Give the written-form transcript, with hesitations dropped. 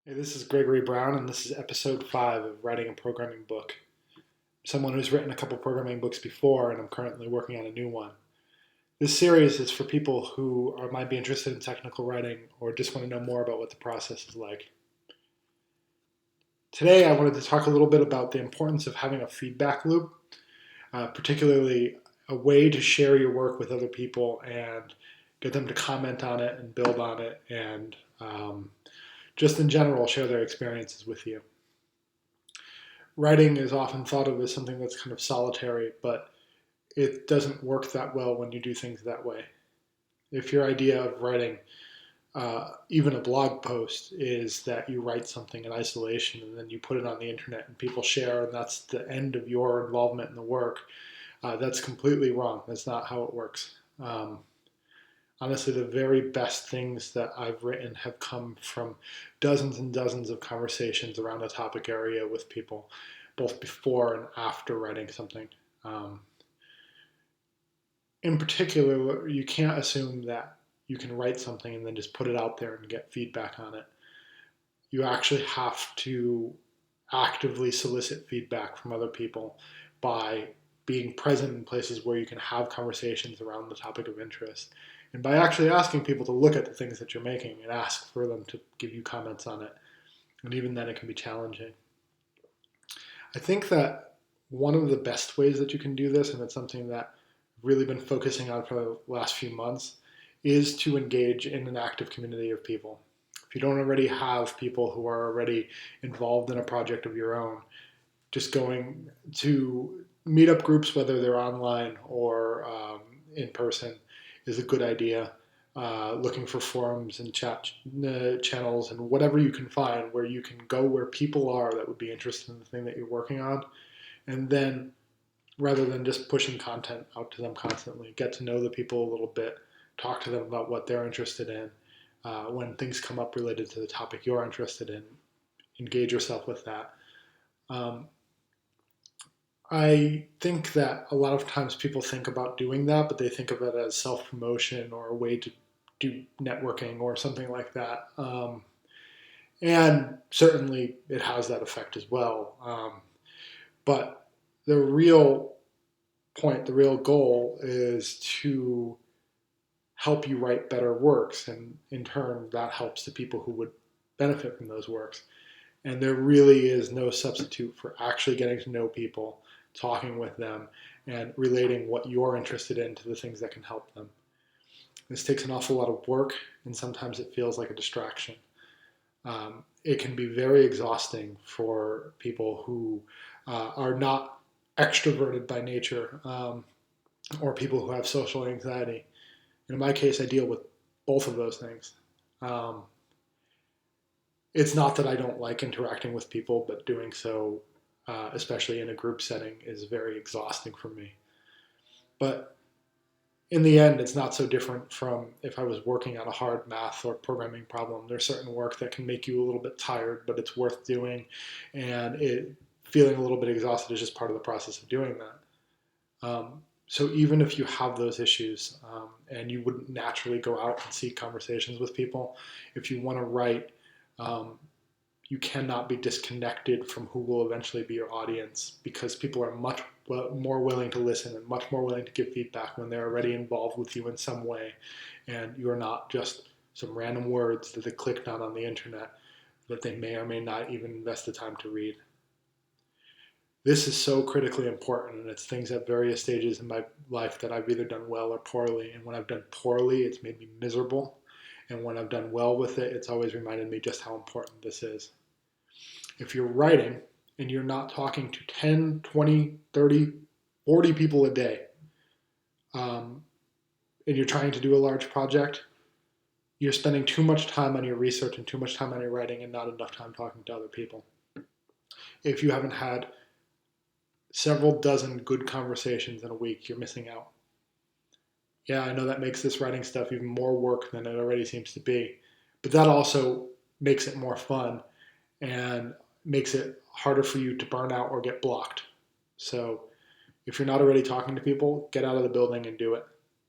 Hey, this is Gregory Brown, and this is episode 5 of Writing a Programming Book. I'm someone who's written a couple programming books before, and I'm currently working on a new one. This series is for people who might be interested in technical writing or just want to know more about what the process is like. Today, I wanted to talk a little bit about the importance of having a feedback loop, particularly a way to share your work with other people and get them to comment on it and build on it and just in general share their experiences with you. Writing is often thought of as something that's kind of solitary, but it doesn't work that well when you do things that way. If your idea of writing, even a blog post, is that you write something in isolation and then you put it on the internet and people share, and that's the end of your involvement in the work, that's completely wrong. That's not how it works. Honestly, the very best things that I've written have come from dozens and dozens of conversations around a topic area with people, both before and after writing something. Um, in particular, you can't assume that you can write something and then just put it out there and get feedback on it. You actually have to actively solicit feedback from other people by being present in places where you can have conversations around the topic of interest. And by actually asking people to look at the things that you're making and ask for them to give you comments on it. And even then, it can be challenging. I think that one of the best ways that you can do this, and it's something that I've really been focusing on for the last few months, is to engage in an active community of people. If you don't already have people who are already involved in a project of your own, just going to meetup groups, whether they're online or in person, is a good idea. Looking for forums and chat channels and whatever you can find where you can go where people are that would be interested in the thing that you're working on. And then rather than just pushing content out to them constantly, get to know the people a little bit, talk to them about what they're interested in. When things come up related to the topic you're interested in, engage yourself with that. Um, I think that a lot of times people think about doing that, but they think of it as self promotion or a way to do networking or something like that. And certainly it has that effect as well. But the real point, the real goal is to help you write better works. And in turn, that helps the people who would benefit from those works. And there really is no substitute for actually getting to know people, talking with them, and relating what you're interested in to the things that can help them. This takes an awful lot of work, and sometimes it feels like a distraction. It can be very exhausting for people who are not extroverted by nature, or people who have social anxiety. In my case, I deal with both of those things. Um, it's not that I don't like interacting with people, but doing so, especially in a group setting, is very exhausting for me. But in the end, it's not so different from if I was working on a hard math or programming problem. There's certain work that can make you a little bit tired, but it's worth doing, and feeling a little bit exhausted is just part of the process of doing that. So even if you have those issues and you wouldn't naturally go out and seek conversations with people, if you want to write, um, you cannot be disconnected from who will eventually be your audience, because people are much more willing to listen and much more willing to give feedback when they're already involved with you in some way, and you're not just some random words that they clicked on the internet that they may or may not even invest the time to read. This is so critically important, and it's things at various stages in my life that I've either done well or poorly. And when I've done poorly, it's made me miserable. And when I've done well with it, it's always reminded me just how important this is. If you're writing and you're not talking to 10, 20, 30, 40 people a day, um, and you're trying to do a large project, you're spending too much time on your research and too much time on your writing and not enough time talking to other people. If you haven't had several dozen good conversations in a week, you're missing out. Yeah, I know that makes this writing stuff even more work than it already seems to be, but that also makes it more fun and makes it harder for you to burn out or get blocked. So if you're not already talking to people, get out of the building and do it.